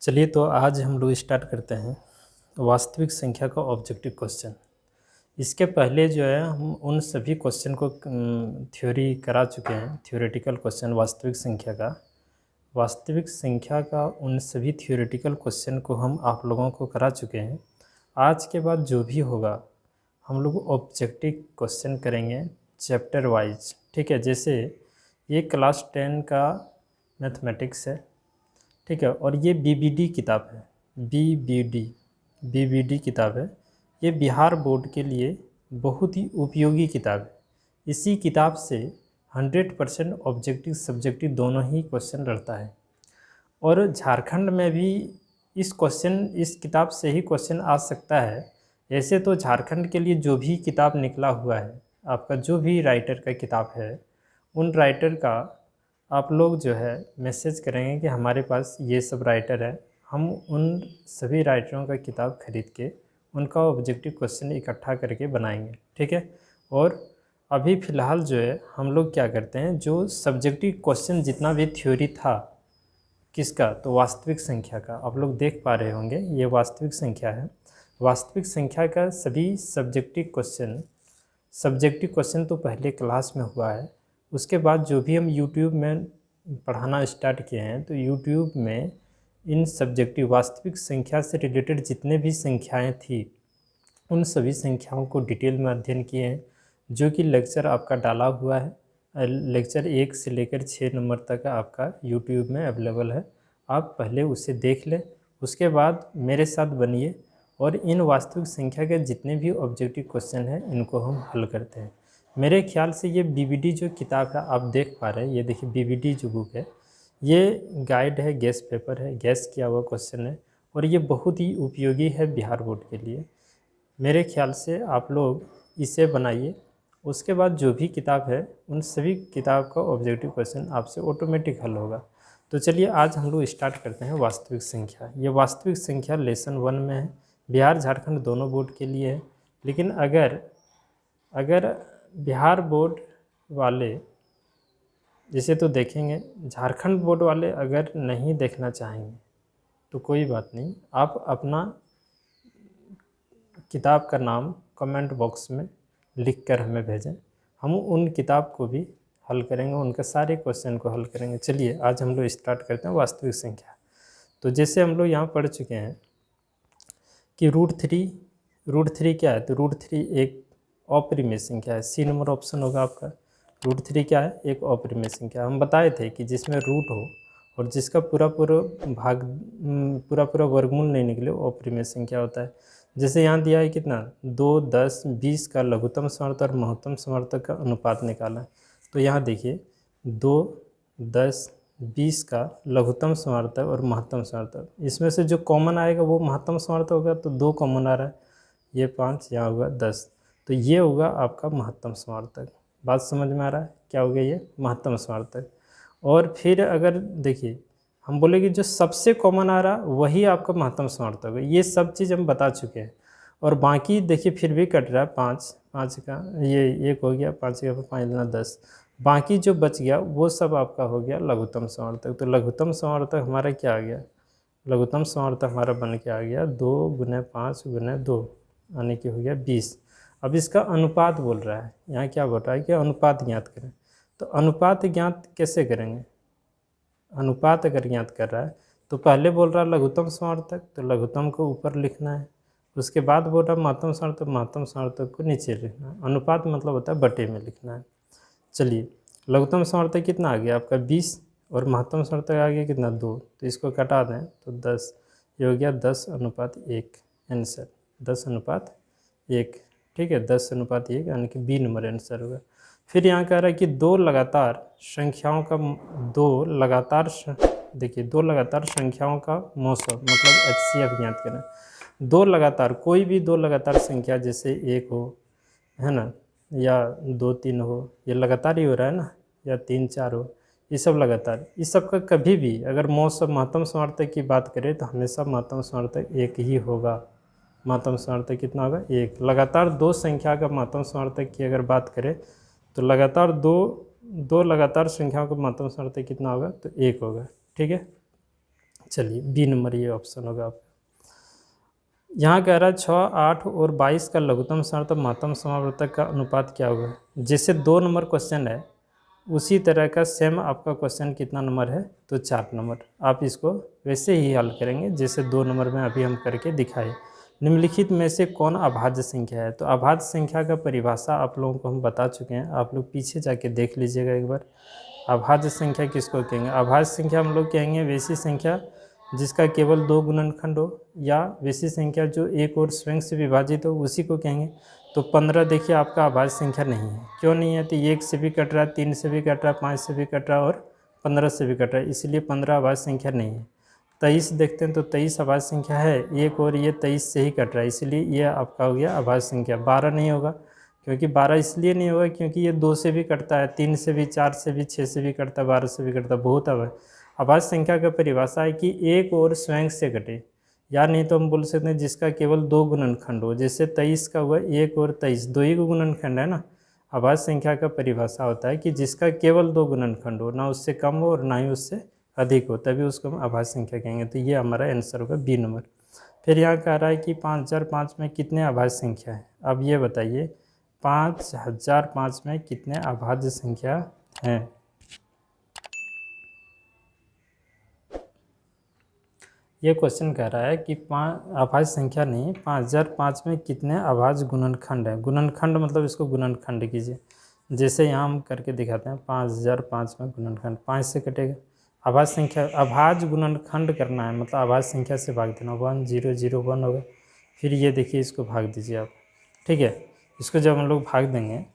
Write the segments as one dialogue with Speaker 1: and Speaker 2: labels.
Speaker 1: चलिए तो आज हम लोग स्टार्ट करते हैं वास्तविक संख्या का ऑब्जेक्टिव क्वेश्चन। इसके पहले जो है हम उन सभी क्वेश्चन को थ्योरी करा चुके हैं। थ्योरेटिकल क्वेश्चन वास्तविक संख्या का उन सभी थ्योरेटिकल क्वेश्चन को हम आप लोगों को करा चुके हैं। आज के बाद जो भी होगा हम लोग ऑब्जेक्टिव क्वेश्चन करेंगे चैप्टर वाइज, ठीक है। जैसे ये क्लास 10 का मैथमेटिक्स है, ठीक है, और ये बीबीडी किताब है। बीबीडी किताब है। ये बिहार बोर्ड के लिए बहुत ही उपयोगी किताब है। इसी किताब से 100% ऑब्जेक्टिव सब्जेक्टिव दोनों ही क्वेश्चन रहता है। और झारखंड में भी इस किताब से ही क्वेश्चन आ सकता है। ऐसे तो झारखंड के लिए जो भी किताब निकला हुआ है, आपका जो भी राइटर का किताब है, उन राइटर का आप लोग जो है मैसेज करेंगे कि हमारे पास ये सब राइटर है, हम उन सभी राइटरों का किताब खरीद के उनका ऑब्जेक्टिव क्वेश्चन इकट्ठा करके बनाएंगे, ठीक है। और अभी फ़िलहाल जो है हम लोग क्या करते हैं, जो सब्जेक्टिव क्वेश्चन जितना भी थ्योरी था किसका, तो वास्तविक संख्या का, आप लोग देख पा रहे होंगे ये वास्तविक संख्या है। वास्तविक संख्या का सभी सब्जेक्टिव क्वेश्चन तो पहले क्लास में हुआ है। उसके बाद जो भी हम यूट्यूब में पढ़ाना स्टार्ट किए हैं, तो यूट्यूब में इन सब्जेक्टिव वास्तविक संख्या से रिलेटेड जितने भी संख्याएं थी, उन सभी संख्याओं को डिटेल में अध्ययन किए हैं, जो कि लेक्चर आपका डाला हुआ है। लेक्चर 1 से लेकर 6 नंबर तक आपका यूट्यूब में अवेलेबल है। आप पहले उसे देख लें, उसके बाद मेरे साथ बनिए और इन वास्तविक संख्या के जितने भी ऑब्जेक्टिव क्वेश्चन हैं इनको हम हल करते हैं। मेरे ख्याल से ये बीबीडी जो किताब है आप देख पा रहे हैं, ये देखिए बीबीडी जो बुक है, ये गाइड है, गेस पेपर है, गेस किया हुआ क्वेश्चन है, और ये बहुत ही उपयोगी है बिहार बोर्ड के लिए। मेरे ख्याल से आप लोग इसे बनाइए। उसके बाद जो भी किताब है उन सभी किताब का ऑब्जेक्टिव क्वेश्चन आपसे ऑटोमेटिक हल होगा। तो चलिए आज हम लोग स्टार्ट करते हैं वास्तविक संख्या। ये वास्तविक संख्या लेसन 1 में है, बिहार झारखंड दोनों बोर्ड के लिए है। लेकिन अगर बिहार बोर्ड वाले जैसे तो देखेंगे, झारखंड बोर्ड वाले अगर नहीं देखना चाहेंगे तो कोई बात नहीं, आप अपना किताब का नाम कमेंट बॉक्स में लिख कर हमें भेजें, हम उन किताब को भी हल करेंगे, उनके सारे क्वेश्चन को हल करेंगे। चलिए आज हम लोग स्टार्ट करते हैं वास्तविक संख्या। तो जैसे हम लोग यहाँ पढ़ चुके हैं कि रूट थ्री क्या है, तो रूट 3 एक अपरिमेय संख्या है। सी नंबर ऑप्शन होगा आपका। रूट 3 क्या है, एक अपरिमेय संख्या। हम बताए थे कि जिसमें रूट हो और जिसका पूरा वर्गमूल नहीं निकले वो अपरिमेय संख्या होता है। जैसे यहाँ दिया है कितना, 2, 10, 20 का लघुत्तम समवर्तक और महत्तम समवर्तक का अनुपात निकाला है। तो यहाँ देखिए 2, 10, 20 का लघुत्तम समवर्तक और महत्तम समवर्तक, इसमें से जो कॉमन आएगा वो महत्तम समवर्तक होगा, तो 2 कॉमन आ रहा है, ये 5, यहाँ होगा 10, तो ये होगा आपका महत्तम समवर्तक। बात समझ में आ रहा है, क्या हो गया ये महत्तम समवर्तक। और फिर अगर देखिए हम बोले कि जो सबसे कॉमन आ रहा वही आपका महत्तम समवर्तक है। ये सब चीज़ हम बता चुके हैं। और बाकी देखिए फिर भी कट रहा है, 5 का ये 1 हो गया, 5 का 5 दूना 10, बाकी जो बच गया वो सब आपका हो गया लघुत्तम समवर्तक। तो लघुत्तम समवर्तक हमारा क्या आ गया, लघुत्तम समवर्तक हमारा बन के आ गया 2 × 5 × 2 यानी कि हो गया 20। अब इसका अनुपात बोल रहा है, यहाँ क्या बोल रहा है कि अनुपात ज्ञात करें। तो अनुपात ज्ञात कैसे करेंगे, अनुपात अगर ज्ञात कर रहा है तो पहले बोल रहा है लघुत्तम समवर्तक, तो लघुत्तम को ऊपर लिखना है। उसके बाद बोल रहा है महत्तम समवर्तक, महत्तम समवर्तक को नीचे लिखना है। अनुपात मतलब होता है बटे में लिखना है। चलिए लघुत्तम समवर्तक कितना आ गया आपका 20 और महत्तम समवर्तक आ गया कितना 2, तो इसको कटा दें तो 10, ये हो गया 10:1 आंसर, 10:1, ठीक है, 10:1 यानी कि बी नंबर आंसर होगा। फिर यहाँ कह रहा है कि दो लगातार संख्याओं का मौसम मतलब HCF ज्ञात करें। दो लगातार, कोई भी दो लगातार संख्या, जैसे 1 हो, है ना, या 2, 3 हो, ये लगातार ही हो रहा है ना, या 3, 4 हो, ये सब लगातार। इस सब का कभी भी अगर महत्तम समवर्तक की बात करें तो हमेशा महत्तम समवर्तक 1 ही होगा। महत्तम समवर्तक कितना होगा 1। लगातार दो संख्या का महत्तम समवर्तक की अगर बात करें तो लगातार दो लगातार संख्याओं का महत्तम समवर्तक कितना होगा, तो 1 होगा, ठीक है। चलिए बी नंबर ये ऑप्शन होगा आपका। यहाँ कह रहा है 6, 8 और 22 का लघुत्तम समावर्तक महत्तम समावर्तक का अनुपात क्या होगा। जैसे 2 नंबर क्वेश्चन है उसी तरह का सेम आपका क्वेश्चन कितना नंबर है, तो 4 नंबर। आप इसको वैसे ही हल करेंगे जैसे 2 नंबर में अभी हम करके दिखाए। निम्नलिखित में से कौन अभाज्य संख्या है। तो अभाज्य संख्या का परिभाषा आप लोगों को हम बता चुके हैं, आप लोग पीछे जाके देख लीजिएगा एक बार। अभाज्य संख्या किसको कहेंगे। अभाज्य संख्या हम लोग कहेंगे वैसी संख्या जिसका केवल 2 गुणनखंड हो, या वैसी संख्या जो एक और स्वयं से विभाजित हो, उसी को कहेंगे। तो 15 देखिए आपका अभाज्य संख्या नहीं है। क्यों नहीं है, तो 1 से भी कट रहा है, 3 से भी कट रहा है, 5 से भी कट रहा है और 15 से भी कट रहा है, इसलिए 15 अभाज्य संख्या नहीं है। 23 देखते हैं तो 23 अभाज्य संख्या है, एक और ये 23 से ही कट रहा है, इसलिए ये आपका हो गया अभाज्य संख्या। 12 नहीं होगा, क्योंकि 12 इसलिए नहीं होगा क्योंकि ये 2 से भी कटता है, 3 से भी, 4 से भी, 6 से भी कटता है, 12 से भी कटता है, बहुत अभाज्य संख्या का परिभाषा है कि एक और स्वयं से कटे, या नहीं तो हम बोल सकते हैं जिसका केवल 2 गुणनखंड हो। जैसे 23 का हुआ 1 और 23, 2 ही गुणनखंड है ना। अभाज्य संख्या का परिभाषा होता है कि जिसका केवल 2 गुणनखंड हो, ना उससे कम हो और ना ही उससे अधिक हो, तभी उसको हम अभाज्य संख्या कहेंगे। तो ये हमारा आंसर होगा बी नंबर। फिर यहाँ कह रहा है कि 5005 में कितने अभाज्य संख्या है। अब ये बताइए 5005 में कितने अभाज्य संख्या हैं। ये क्वेश्चन कह रहा है कि अभाज्य संख्या नहीं, 5005 में कितने अभाज्य गुणनखंड हैं। गुणनखंड मतलब इसको गुणनखंड कीजिए। जैसे यहाँ हम करके दिखाते हैं 5005 में गुणनखंड 5 से कटेगा। अभाज्य संख्या, अभाज्य गुणनखंड करना है मतलब अभाज्य संख्या से भाग देना, 1 0 0 1 होगा। फिर ये देखिए इसको भाग दीजिए आप, ठीक है। इसको जब हम लोग भाग देंगे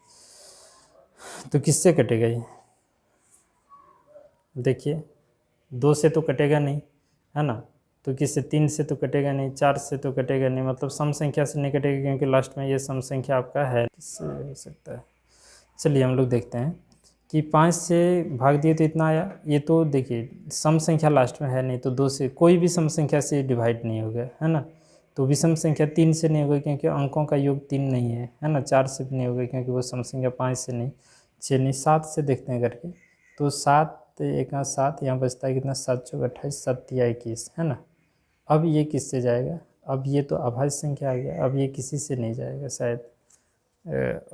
Speaker 1: तो किससे कटेगा ये, देखिए 2 से तो कटेगा नहीं, है ना। तो किससे, 3 से तो कटेगा नहीं, 4 से तो कटेगा नहीं, मतलब सम संख्या से नहीं कटेगा क्योंकि लास्ट में ये सम संख्या आपका है। किससे हो सकता है, चलिए हम लोग देखते हैं कि 5 से भाग दिए तो इतना आया। ये तो देखिए सम संख्या लास्ट में है नहीं, तो 2 से कोई भी सम संख्या से डिवाइड नहीं होगा, है ना। तो विषम संख्या 3 से नहीं होगा क्योंकि अंकों का योग 3 नहीं है ना। 4 से भी नहीं होगा क्योंकि वो सम संख्या 5 से नहीं, 6 नहीं। 7 से देखते हैं करके, तो 7 1 7, यहाँ बचता है कितना, 7 4 28, 7 3 21, है ना। अब ये किससे जाएगा, अब ये तो अभाज्य संख्या आ गया, अब ये किसी से नहीं जाएगा शायद,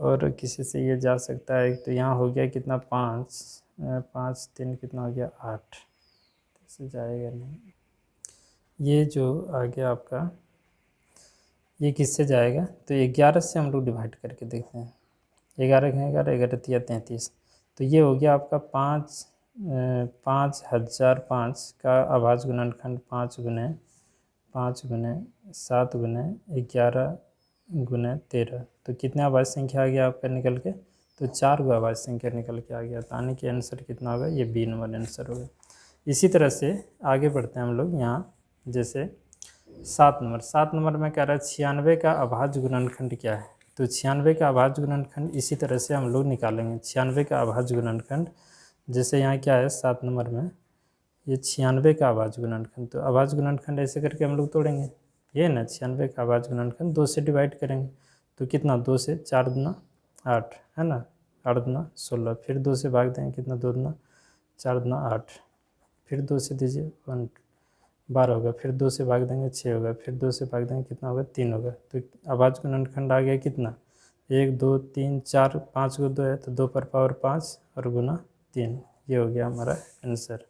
Speaker 1: और किसी से ये जा सकता है। तो यहाँ हो गया कितना, 5 5 3 कितना हो गया, 8, इससे जाएगा नहीं। ये जो आ गया आपका, ये किससे जाएगा, तो 11 से हम लोग डिवाइड करके देखते हैं। 11 है 11, 11 3 33, तो ये हो गया आपका 5005 का अभाज्य गुणनखंड 5 गुने 7 गुने 11 गुने 13, तो कितना अभाज्य संख्या आ गया आपका निकल के, तो 4 गो अभाज्य संख्या निकल के आ गया। तो आने के आंसर कितना होगा, ये बी नंबर आंसर होगा। इसी तरह से आगे बढ़ते हैं हम लोग। यहाँ जैसे 7 नंबर में कह रहा है 96 का अभाज्य गुणनखंड क्या है। तो 96 का अभाज्य गुणनखंड इसी तरह से हम लोग निकालेंगे। 96 का अभाज्य गुणनखंड, जैसे यहाँ क्या है 7 नंबर में, ये 96 का अभाज्य गुणनखंड, तो अभाज्य गुणनखंड ऐसे करके हम लोग तोड़ेंगे। ये ना 96 का अभाज्य गुणनखंड 2 से डिवाइड करेंगे, तो कितना, 2 से 4 दूना 8, है ना, 8 दूना 16, फिर 2 से भाग देंगे कितना, 2 दूना 4 दूना 8, फिर 2 से दीजिए 1 12 होगा, फिर 2 से भाग देंगे 6 होगा, फिर 2 से भाग देंगे कितना होगा, 3 होगा। तो अभाज्य गुणनखंड आ गया कितना, 1 2 3 4, 5 को 2 है तो 2 पर पावर 5 और गुना 3, ये हो गया हमारा आंसर।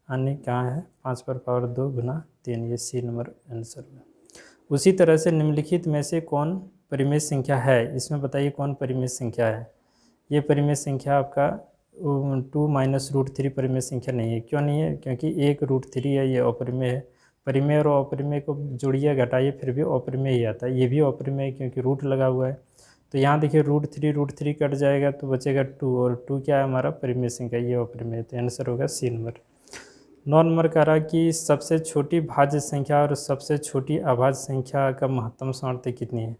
Speaker 1: अन्य कहाँ है, 5 पर पावर 2 गुना 3, ये सी नंबर आंसर में। उसी तरह से निम्नलिखित में से कौन परिमेय संख्या है, इसमें बताइए कौन परिमेय संख्या है। ये परिमेय संख्या आपका 2 - √3 परिमेय संख्या नहीं है। क्यों नहीं है, क्योंकि 1 √3 है, ये अपरिमेय है। परिमेय और अपरिमेय को जोड़िए घटाइए फिर भी अपरिमेय ही आता है, ये भी अपरिमेय है क्योंकि रूट लगा हुआ है। तो यहाँ देखिए √3 कट जाएगा तो बचेगा 2, और 2 क्या है हमारा परिमेय संख्या, ये अपरिमेय, तो आंसर होगा सी नंबर। 9 नंबर कह रहा कि सबसे छोटी भाज्य संख्या और सबसे छोटी अभाज्य संख्या का महत्तम समावर्तक कितनी है।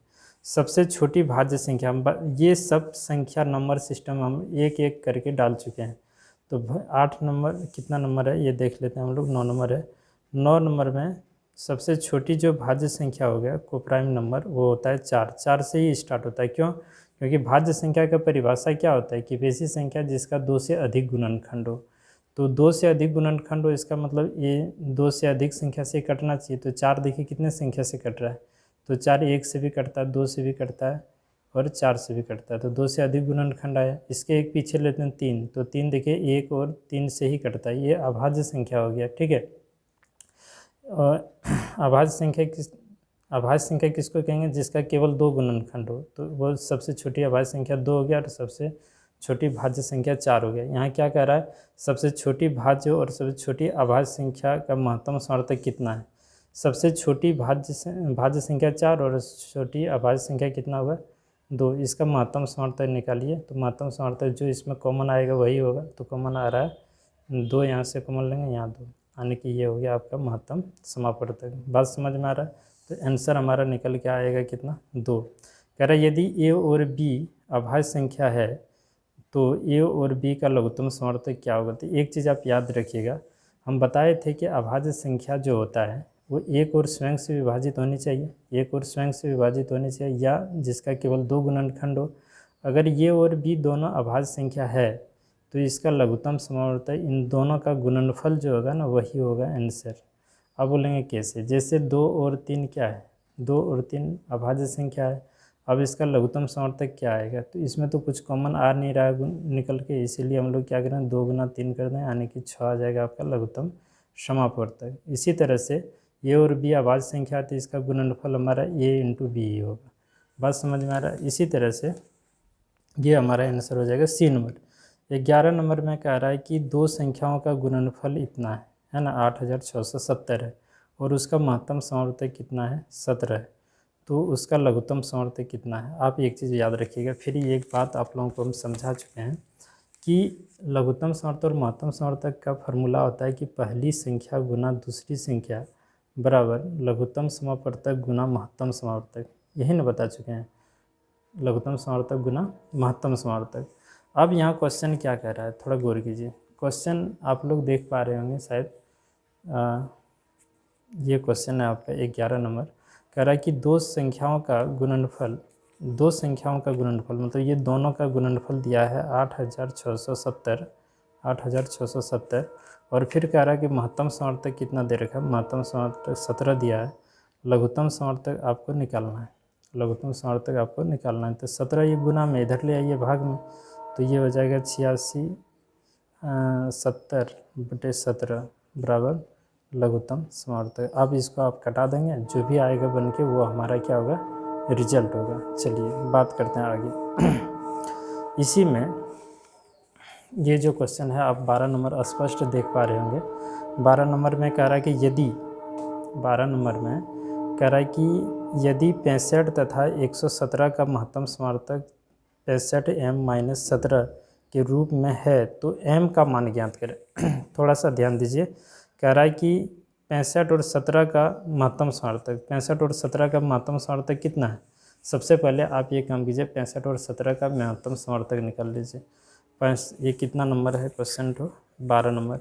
Speaker 1: सबसे छोटी भाज्य संख्या, ये सब संख्या नंबर सिस्टम हम एक एक करके डाल चुके हैं। तो 8 नंबर कितना नंबर है ये देख लेते हैं हम लोग, 9 नंबर है। 9 नंबर में सबसे छोटी जो भाज्य संख्या हो गया कोप्राइम नंबर, वो होता है 4। 4 से ही स्टार्ट होता है। क्यों, क्योंकि भाज्य संख्या का परिभाषा क्या होता है कि वैसी संख्या जिसका 2 से अधिक गुणनखंड हो। तो 2 से अधिक गुणनखंड हो, इसका मतलब ये 2 से अधिक संख्या से कटना चाहिए। तो 4 देखिए कितने संख्या से कट रहा है, तो 4 1 से भी कटता है, 2 से भी कटता है और 4 से भी कटता है। तो 2 से अधिक गुणनखंड आया। इसके एक पीछे लेते हैं 3, तो 3 देखिए 1 और 3 से ही कटता है, ये अभाज्य संख्या हो गया। ठीक है, और अभाज्य संख्या किसको कहेंगे, जिसका केवल 2 गुणनखंड हो। तो वो सबसे छोटी अभाज्य संख्या 2 हो गया और सबसे छोटी भाज्य संख्या 4 हो गया। यहाँ क्या कह रहा है, सबसे छोटी भाज्य और सबसे छोटी अभाज्य संख्या का महत्तम समवर्तक कितना है। सबसे छोटी भाज्य संख्या 4 और छोटी अभाज्य संख्या कितना होगा, 2। इसका महत्तम समवर्तक निकालिए। तो महत्तम समवर्तक जो इसमें कॉमन आएगा वही होगा। तो कॉमन आ रहा है 2, यहाँ से कॉमन लेंगे, यहाँ 2, यानी कि ये हो गया आपका महत्तम समापवर्तक। बात समझ में आ रहा है। तो आंसर हमारा निकल के आएगा कितना, 2। कह रहा है यदि ए और बी अभाज्य संख्या है तो ए और बी का लघुत्तम समवर्तक क्या होगा। तो एक चीज़ आप याद रखिएगा, हम बताए थे कि अभाज्य संख्या जो होता है वो एक और स्वयं से विभाजित होनी चाहिए, एक और स्वयं से विभाजित होनी चाहिए, या जिसका केवल 2 गुणनखंड हो। अगर ये और बी दोनों अभाज्य संख्या है तो इसका लघुत्तम समवर्तक इन दोनों का गुणनफल जो होगा ना वही होगा आंसर। अब बोलेंगे कैसे, जैसे 2 और 3 क्या है, 2 और 3 अभाज्य संख्या है। अब इसका लघुत्तम समवर्तक क्या आएगा, तो इसमें तो कुछ कॉमन आ नहीं रहा है निकल के, इसीलिए हम लोग क्या करें 2 गुना 3 कर दें, यानी कि 6 आ जाएगा आपका लघुत्तम समापवर्तक। इसी तरह से ए और बी अभाज्य संख्या है तो इसका गुणनफल हमारा ए इंटू बी ही होगा। बात समझ में आ रहा है। इसी तरह से ये हमारा आंसर हो जाएगा सी नंबर। 11 नंबर में कह रहा है कि 2 संख्याओं का गुणनफल इतना है ना, 8670 है, और उसका महत्तम समवर्तक कितना है, 17 है। तो उसका लघुत्तम समवर्तक कितना है। आप एक चीज़ याद रखिएगा, फिर एक बात आप लोगों को हम समझा चुके हैं कि लघुत्तम समवर्तक और महत्तम समवर्तक का फार्मूला होता है कि पहली संख्या गुना दूसरी संख्या बराबर लघुत्तम समापवर्तक गुना महत्तम समापवर्तक। यही ना बता चुके हैं, लघुत्तम समापवर्तक गुना महत्तम समापवर्तक। अब यहाँ क्वेश्चन क्या कह रहा है, थोड़ा गौर कीजिए। क्वेश्चन आप लोग देख पा रहे होंगे शायद, ये क्वेश्चन है आपका 11 नंबर। कह रहा है कि 2 संख्याओं का गुणनफल, 2 संख्याओं का गुणनफल मतलब ये दोनों का गुणनफल दिया है 8670, और फिर कह रहा है कि महत्तम समवर्तक कितना दे रखा है, महत्तम समवर्तक 17 दिया है। लघुत्तम समवर्तक आपको निकालना है, लघुत्तम समवर्तक आपको निकालना है। तो 17 ये गुना में इधर ले आइए भाग में, तो ये हो जाएगा 86 70/17 बराबर लघुत्तम समवर्तक। अब इसको आप कटा देंगे, जो भी आएगा बन के वो हमारा क्या होगा, रिजल्ट होगा। चलिए बात करते हैं आगे। इसी में ये जो क्वेश्चन है आप 12 नंबर स्पष्ट देख पा रहे होंगे। 12 नंबर में कह रहा है कि यदि 12 नंबर में कह रहा है कि यदि 65 तथा 117 का महत्तम समवर्तक 65m-17 के रूप में है तो m का मान ज्ञात करें। थोड़ा सा ध्यान दीजिए, कह रहा है कि 65 और 17 का महत्तम समवर्तक, 65 और 17 का महत्तम समवर्तक कितना है। सबसे पहले आप ये काम कीजिए, 65 और 17 का महत्तम समवर्तक निकाल लीजिए। ये कितना नंबर है क्वेश्चन, तो 12 नंबर,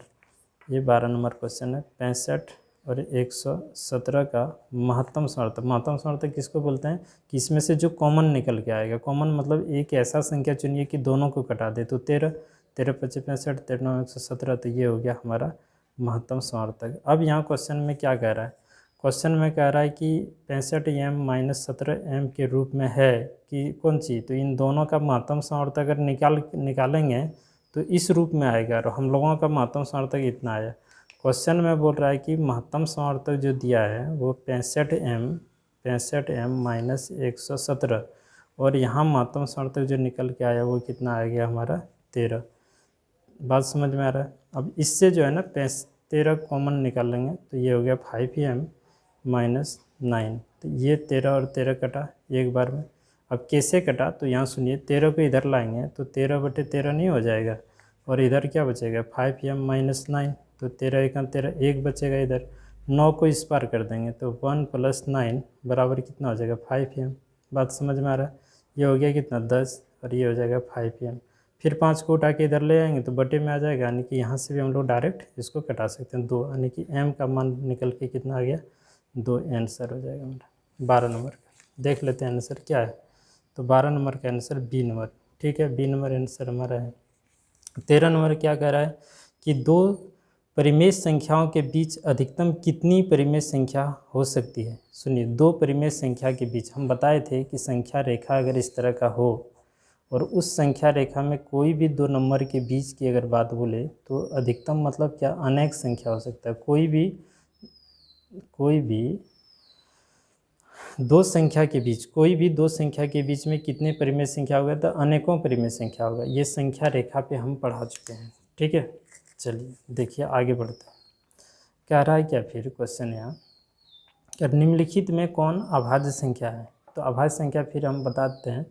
Speaker 1: ये 12 नंबर क्वेश्चन है। 65 और 117 का महत्तम समवर्तक, महत्तम समवर्तक किसको बोलते हैं कि इसमें से जो कॉमन निकल के आएगा, कॉमन मतलब एक ऐसा संख्या चुनिए कि दोनों को कटा दे। तो 13, 13 25 65, 13 9 117, तो ये हो गया हमारा महत्तम समवर्तक। अब यहाँ क्वेश्चन में क्या कह रहा है, क्वेश्चन में कह रहा है कि 65m-17m के रूप में है कि कौन सी, तो इन दोनों का महत्तम समवर्तक अगर निकालेंगे तो इस रूप में आएगा, और हम लोगों का महत्तम समवर्तक इतना आया। क्वेश्चन में बोल रहा है कि महत्तम समवर्तक जो दिया है वो 65m-117, और यहाँ महत्तम समवर्तक जो निकल के आया वो कितना आ गया हमारा, 13। बात समझ में आ रहा है। अब इससे जो है ना 13 कॉमन निकाल लेंगे तो ये हो गया 5m-9, तो ये 13 और 13 कटा एक बार में। अब कैसे कटा, तो यहाँ सुनिए, 13 को इधर लाएंगे तो 13/13 नहीं हो जाएगा, और इधर क्या बचेगा 5m-9, तो 13 1 13, 1 बचेगा इधर। 9 को इस पार कर देंगे तो 1 + 9 बराबर कितना हो जाएगा 5m। बात समझ में आ रहा है। ये हो गया कितना 10, और ये हो जाएगा 5m। फिर 5 को उठा के इधर ले आएंगे तो बटे में आ जाएगा, यानी कि यहाँ से भी हम लोग डायरेक्ट इसको कटा सकते हैं 2, यानी कि m का मान निकल के कितना आ गया 2, आंसर हो जाएगा हमारा 12 नंबर का। देख लेते हैं आंसर क्या है। तो 12 नंबर का आंसर बी नंबर, ठीक है, बी नंबर आंसर हमारा है। 13 नंबर क्या कह रहा है कि दो परिमेय संख्याओं के बीच अधिकतम कितनी परिमेय संख्या हो सकती है। सुनिए, दो परिमेय संख्या के बीच हम बताए थे कि संख्या रेखा अगर इस तरह का हो और उस संख्या रेखा में कोई भी दो नंबर के बीच की अगर बात बोले तो अधिकतम मतलब क्या, अनेक संख्या हो सकता है। कोई भी दो संख्या के बीच में कितने परिमेय संख्या होगा, तो अनेकों परिमेय संख्या होगा। ये संख्या रेखा पे हम पढ़ा चुके हैं, ठीक है। चलिए देखिए आगे बढ़ते हैं। कह रहा है क्या फिर क्वेश्चन यहाँ, निम्नलिखित में कौन अभाज्य संख्या है। तो अभाज्य संख्या फिर हम बताते हैं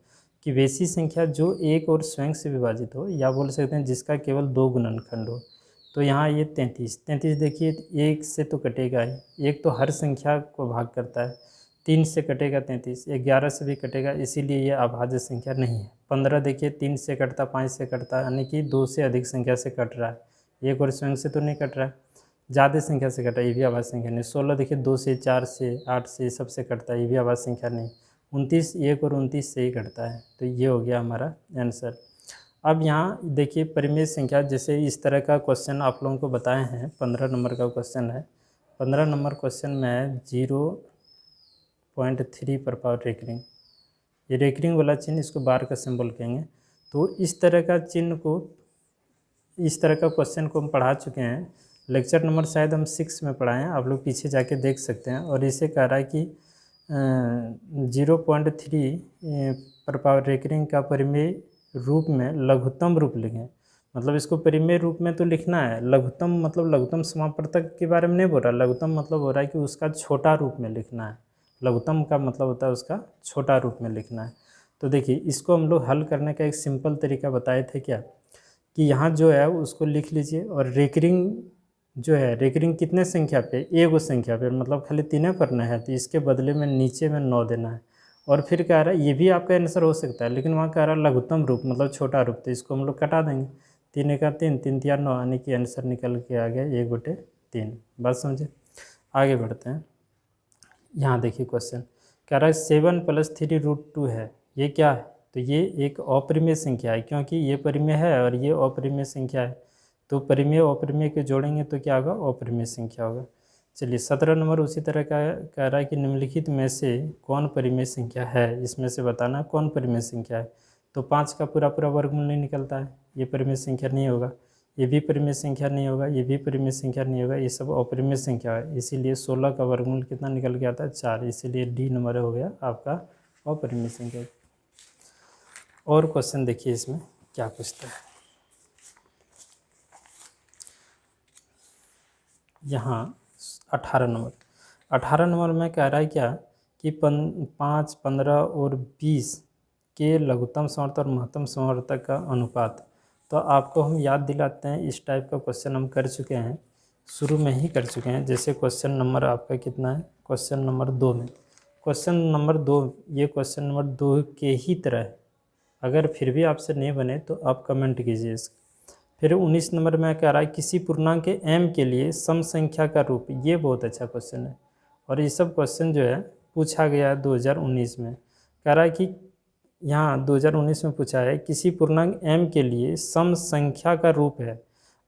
Speaker 1: कि वैसी संख्या जो एक और स्वयं से विभाजित हो, या बोल सकते हैं जिसका केवल दो गुणनखंड हो। तो यहाँ ये 33 देखिए, एक से तो कटेगा ही, एक तो हर संख्या को भाग करता है, 3 से कटेगा 33, 11 से भी कटेगा, इसीलिए ये अभाज्य संख्या नहीं है। 15 देखिए 3 से कटता, 5 से कटता, यानी कि 2 से अधिक संख्या से कट रहा है, एक और स्वयं से तो नहीं कट रहा है, ज़्यादा संख्या से कटा, ये भी अभाज्य संख्या नहीं। 16 देखिए 2 से, 4 से, 8 से, सबसे कटता है, ये भी अभाज्य संख्या नहीं। 29 एक और 29 से ही कटता है, तो ये हो गया हमारा आंसर। अब यहाँ देखिए परिमेय संख्या, जैसे इस तरह का क्वेश्चन आप लोगों को बताए हैं, 15 नंबर का क्वेश्चन है। 15 नंबर क्वेश्चन में 0.3 पर पावर रेकरिंग, ये रेकरिंग वाला चिन्ह, इसको बार का सिंबल कहेंगे। तो इस तरह का चिन्ह को, इस तरह का क्वेश्चन को हम पढ़ा चुके हैं, लेक्चर नंबर शायद हम 6 में पढ़ाए हैं, आप लोग पीछे जाके देख सकते हैं। और इसे कह रहा है कि 0.3 पर पावर रेकरिंग का परिमेय रूप में लघुत्तम रूप लिखें। मतलब इसको परिमेय रूप में तो लिखना है, लघुत्तम मतलब लघुत्तम समापवर्तक के बारे में नहीं बोल रहा, लघुत्तम मतलब हो रहा है कि उसका छोटा रूप में लिखना है। लघुत्तम का मतलब होता है उसका छोटा रूप में लिखना है। तो देखिए इसको हम लोग हल करने का एक सिंपल तरीका बताए थे क्या, कि यहाँ जो है उसको लिख लीजिए, और रेकरिंग जो है, रेकरिंग कितने संख्या पे, एक संख्या पे, मतलब खाली 3 करना है, तो इसके बदले में नीचे में 9 देना है। और फिर कह रहा है, ये भी आपका आंसर हो सकता है, लेकिन वहाँ कह रहा है लघुत्तम रूप मतलब छोटा रूप, तो इसको हम लोग कटा देंगे, 3 का 3, 3 3 9, यानी कि आंसर निकल के आ गया 1/3। बात समझे, आगे बढ़ते हैं। यहाँ देखिए क्वेश्चन कह रहा है 7 + 3√2 है, ये क्या है। तो ये एक अपरिमेय संख्या है, क्योंकि ये परिमेय है और ये अपरिमेय संख्या है, तो परिमेय अपरिमेय के जोड़ेंगे तो क्या होगा, अपरिमेय संख्या होगा। चलिए 17 नंबर उसी तरह का कह रहा है कि निम्नलिखित में से कौन परिमेय संख्या है, इसमें से बताना कौन परिमेय संख्या है। तो 5 का पूरा वर्गमूल नहीं निकलता है, ये परिमेय संख्या नहीं होगा, ये भी परिमेय संख्या नहीं होगा, ये भी परिमेय संख्या नहीं होगा, ये सब अपरिमेय संख्या है। इसीलिए 16 का वर्गमूल कितना निकल के आता है, 4, इसीलिए डी नंबर हो गया आपका अपरिमेय संख्या। और क्वेश्चन देखिए इसमें क्या पूछता है। यहाँ 18 नंबर में कह रहा है क्या, कि 5, 15 और 20 के लघुत्तम समवर्तक और महत्तम समवर्तक का अनुपात। तो आपको हम याद दिलाते हैं, इस टाइप का क्वेश्चन हम कर चुके हैं, शुरू में ही कर चुके हैं। जैसे क्वेश्चन नंबर आपका कितना है, क्वेश्चन नंबर 2 में, क्वेश्चन नंबर 2, ये क्वेश्चन नंबर 2 के ही तरह है। अगर फिर भी आपसे नहीं बने तो आप कमेंट कीजिए इसका। फिर 19 नंबर में कह रहा है किसी पूर्णांक m के लिए सम संख्या का रूप, ये बहुत अच्छा क्वेश्चन है, और ये सब क्वेश्चन जो है पूछा गया है 2019 में। कह रहा है कि यहाँ 2019 में पूछा है किसी पूर्णांक m के लिए सम संख्या का रूप है।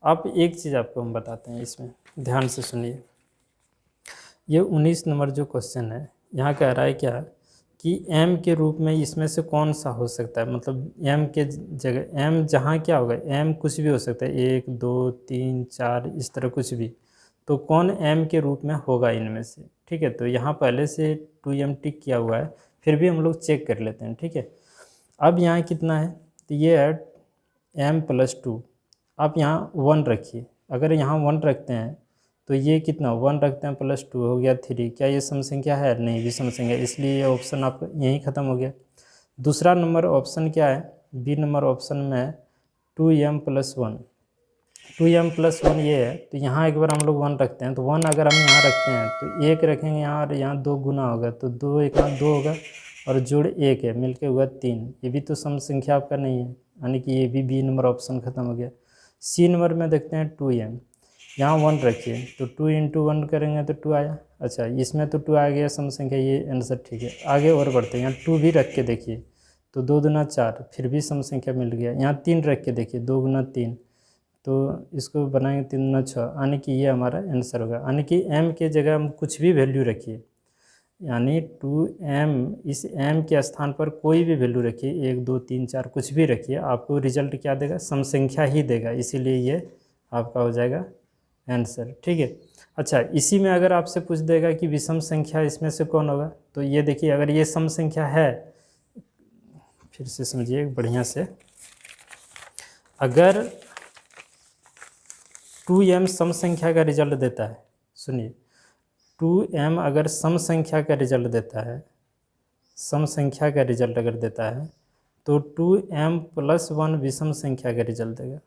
Speaker 1: अब एक चीज़ आपको हम बताते हैं, इसमें ध्यान से सुनिए। ये 19 नंबर जो क्वेश्चन है, यहाँ कह रहा है क्या, कि m के रूप में इसमें से कौन सा हो सकता है। मतलब m के जगह m जहाँ क्या होगा, m कुछ भी हो सकता है, 1 2 3 4 इस तरह कुछ भी, तो कौन m के रूप में होगा इनमें से, ठीक है। तो यहाँ पहले से 2m टिक किया हुआ है, फिर भी हम लोग चेक कर लेते हैं, ठीक है। अब यहाँ कितना है, तो ये है m + 2। आप यहाँ 1 रखिए, अगर यहाँ 1 रखते हैं तो ये कितना, 1 रखते हैं +2 हो गया 3। क्या ये सम संख्या है, नहीं भी सम संख्या, इसलिए ये ऑप्शन आप यहीं ख़त्म हो गया। दूसरा नंबर ऑप्शन क्या है, बी नंबर ऑप्शन में 2m + 1, 2m + 1 ये है। तो यहाँ एक बार हम लोग 1 रखते हैं, तो 1 अगर हम यहाँ रखते हैं तो 1 रखेंगे यहाँ, और यहाँ 2 गुना होगा, तो 2 1 2 होगा, और जोड़ 1 है, मिलके हुआ 3। ये भी तो सम संख्या आपका नहीं है, यानी कि ये भी बी नंबर ऑप्शन ख़त्म हो गया। सी नंबर में देखते हैं 2m, यहाँ 1 रखिए, तो 2 × 1 करेंगे तो 2 आया। अच्छा इसमें तो 2 आ गया सम संख्या, ये आंसर ठीक है। आगे और बढ़ते हैं, यहाँ 2 भी रख के देखिए, तो 2 दूना 4, फिर भी सम संख्या मिल गया। यहाँ 3 रख के देखिए, 2 × 3, तो इसको बनाएंगे 3 9 6, यानी कि ये हमारा आंसर होगा। यानी कि m के जगह हम कुछ भी वैल्यू रखिए, यानी 2m, इस m के स्थान पर कोई भी वैल्यू रखिए, 1 2 3 4 कुछ भी रखिए, आपको रिजल्ट क्या देगा, सम संख्या ही देगा, इसीलिए ये आपका हो जाएगा आंसर। ठीक है। अच्छा, इसी में अगर आपसे पूछ देगा कि विषम संख्या इसमें से कौन होगा, तो ये देखिए, अगर ये सम संख्या है, फिर से समझिए बढ़िया से, अगर 2m सम संख्या का रिजल्ट देता है, सुनिए, 2m अगर सम संख्या का रिजल्ट देता है, सम संख्या का रिजल्ट अगर देता है, तो 2m + 1 विषम संख्या का रिजल्ट देगा।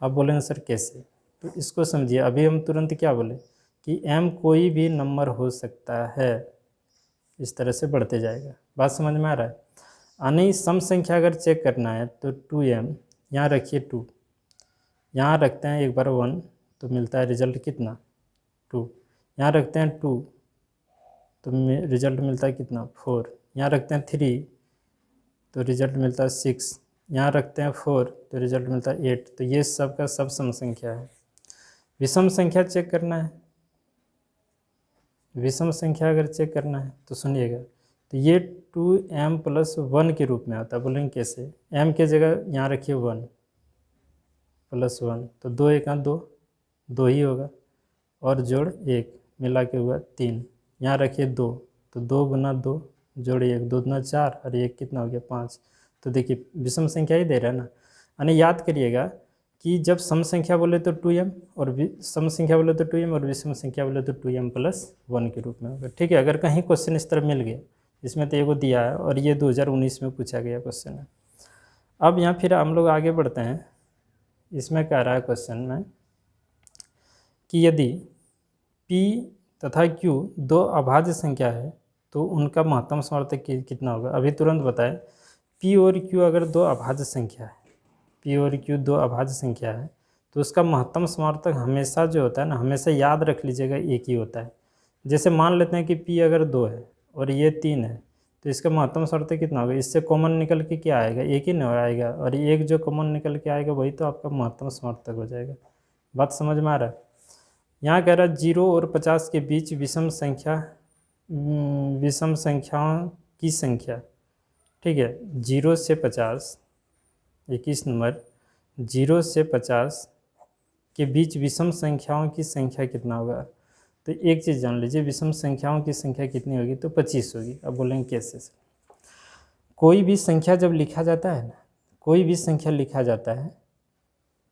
Speaker 1: आप बोलेंगे सर कैसे, तो इसको समझिए। अभी हम तुरंत क्या बोले कि m कोई भी नंबर हो सकता है, इस तरह से बढ़ते जाएगा। बात समझ में आ रहा है? यानी सम संख्या अगर चेक करना है तो 2m, यहाँ रखिए 2, यहाँ रखते हैं एक बार 1, तो मिलता है रिजल्ट कितना, 2। यहाँ रखते हैं 2, तो रिजल्ट मिलता है कितना, 4। यहाँ रखते हैं 3, तो रिजल्ट मिलता है 6। यहाँ रखते हैं 4, तो रिजल्ट मिलता है 8। तो ये सब का सब सम संख्या है। विषम संख्या चेक करना है, विषम संख्या अगर चेक करना है तो सुनिएगा, तो ये 2m + 1 के रूप में आता है। बोलेंगे कैसे, m के जगह यहाँ रखिए 1 + 1, तो 2 1 2, 2 ही होगा, और जोड़ 1 मिला के हुआ 3। यहाँ रखिए 2, तो 2 × 2 जोड़ 1, 2 दूना 4, और 1 कितना हो गया, 5। तो देखिए विषम संख्या ही दे रहा है ना। यानी याद करिएगा कि जब सम संख्या बोले तो 2m, और सम संख्या बोले तो 2m, और विषम संख्या बोले तो 2m + 1 के रूप में होगा। ठीक है। अगर कहीं क्वेश्चन इस तरह मिल गया, इसमें तो एगो दिया है, और ये 2019 में पूछा गया क्वेश्चन है। अब यहाँ फिर हम लोग आगे बढ़ते हैं। इसमें कह रहा है क्वेश्चन में कि यदि p तथा q दो अभाज्य संख्या है तो उनका महत्तम समर्थक कितना होगा। अभी तुरंत बताएं, p और q अगर दो अभाज्य संख्या है, p और q दो अभाज्य संख्या है, तो उसका महत्तम समर्थक हमेशा जो होता है ना, हमेशा याद रख लीजिएगा, एक ही होता है। जैसे मान लेते हैं कि p अगर 2 है और ये 3 है, तो इसका महत्तम समर्थक कितना होगा, इससे कॉमन निकल के क्या आएगा, एक ही ना आएगा, और एक जो कॉमन निकल के आएगा वही तो आपका महत्तम समर्थक हो जाएगा। बात समझ में आ रहा है? यहाँ कह रहा है 0 और 50 के बीच विषम संख्याओं की संख्या। ठीक है, 0 से 50, 21 नंबर, 0 से 50 के बीच विषम संख्याओं की संख्या कितना होगा। तो एक चीज़ जान लीजिए, विषम संख्याओं की संख्या कितनी होगी, तो 25 होगी। अब बोलेंगे कैसे से, कोई भी संख्या जब लिखा जाता है ना, कोई भी संख्या लिखा जाता है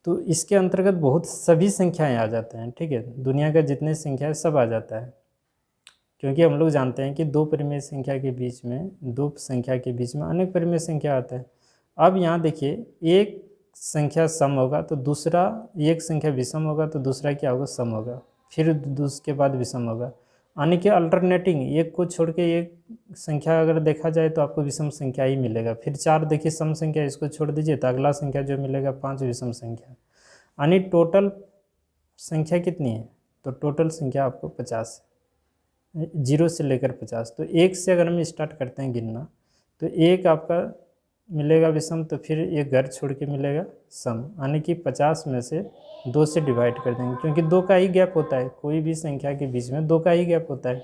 Speaker 1: तो इसके अंतर्गत बहुत सभी संख्याएं आ जाते हैं। ठीक है, दुनिया का जितने संख्या है सब आ जाता है, क्योंकि हम लोग जानते हैं कि दो परिमेय संख्या के बीच में, दो संख्या के बीच में अनेक परिमेय संख्या आता है। अब यहाँ देखिए, एक संख्या सम होगा तो दूसरा, एक संख्या विषम होगा तो दूसरा क्या होगा, सम होगा, फिर उसके बाद विषम होगा। यानी कि अल्टरनेटिंग, एक को छोड़ के एक संख्या अगर देखा जाए तो आपको विषम संख्या ही मिलेगा। फिर 4 देखिए सम संख्या, इसको छोड़ दीजिए तो अगला संख्या जो मिलेगा 5 विषम संख्या। यानी टोटल संख्या कितनी है, तो टोटल संख्या आपको 50 है, 0 से लेकर 50। तो 1 से अगर हम स्टार्ट करते हैं गिनना, तो 1 आपका मिलेगा विषम, तो फिर एक घर छोड़ के मिलेगा सम। यानी कि 50 में से 2 से डिवाइड कर देंगे, क्योंकि 2 का ही गैप होता है, कोई भी संख्या के बीच में 2 का ही गैप होता है।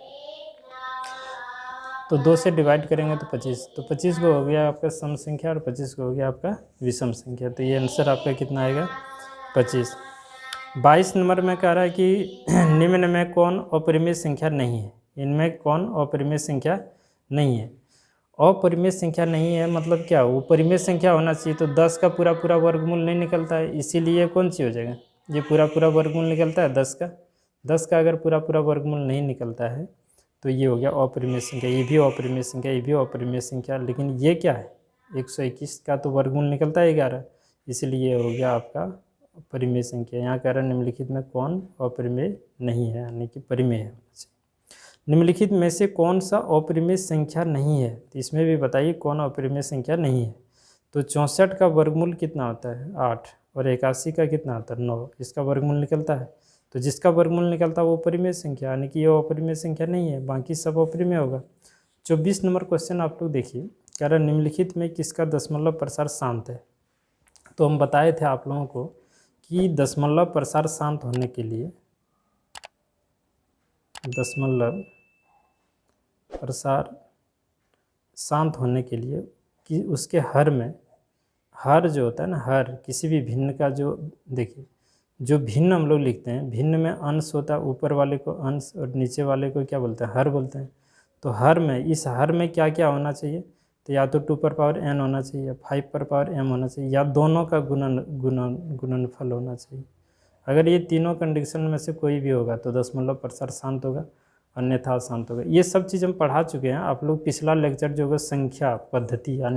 Speaker 1: तो 2 से डिवाइड करेंगे तो 25, तो 25 को हो गया आपका सम संख्या, और 25 को हो गया आपका विषम संख्या। तो ये आंसर आपका कितना आएगा, 25। 22 नंबर में कह रहा है कि निम्न में कौन अपरिमेय संख्या नहीं है। इनमें कौन अपरिमेय संख्या नहीं है। अपरिमेय संख्या नहीं है मतलब क्या, वो परिमेय संख्या होना चाहिए, तो 10 का पूरा पूरा वर्गमूल नहीं निकलता है, इसीलिए कौन सी हो जाएगा, ये पूरा पूरा वर्गमूल निकलता है 10 का। 10 का अगर पूरा पूरा वर्गमूल नहीं निकलता है तो ये हो गया अपरिमेय संख्या। ये भी अपरिमेय संख्या, ये भी अपरिमेय संख्या, लेकिन ये क्या है, 121 का तो वर्गमूल निकलता है 11, इसलिए हो गया आपका परिमेय संख्या। यहाँ कह रहा है निम्नलिखित में कौन अपरिमेय नहीं है, यानी कि परिमेय है। निम्नलिखित में से कौन सा अपरिमेय संख्या नहीं है, तो इसमें भी बताइए कौन अपरिमेय संख्या नहीं है। तो 64 का वर्गमूल कितना होता है, 8, और 81 का कितना होता है, 9, इसका वर्गमूल निकलता है। तो जिसका वर्गमूल निकलता है वो अपरिमेय संख्या, यानी कि ये अपरिमेय संख्या नहीं है, बाकी सब अपरिमेय होगा। 24 नंबर क्वेश्चन आप लोग देखिए, कह रहा है निम्नलिखित में किसका दशमलव प्रसार शांत है। तो हम बताए थे आप लोगों को कि दशमलव प्रसार शांत होने के लिए, दशमलव प्रसार शांत होने के लिए कि उसके हर में, हर जो होता है ना, हर किसी भी भिन्न का जो, देखिए जो भिन्न हम लोग लिखते हैं, भिन्न में अंश होता है, ऊपर वाले को अंश और नीचे वाले को क्या बोलते हैं, हर बोलते हैं। तो हर में, इस हर में क्या क्या होना चाहिए, तो या तो 2n होना चाहिए, या 5m होना चाहिए, या दोनों का गुणनफल होना चाहिए। अगर ये तीनों कंडीशन में से कोई भी होगा तो दशमलव प्रसार शांत होगा, अन्यथा शांत होगा। ये सब चीज़ हम पढ़ा चुके हैं। आप लोग पिछला लेक्चर जो होगा संख्या पद्धति यानी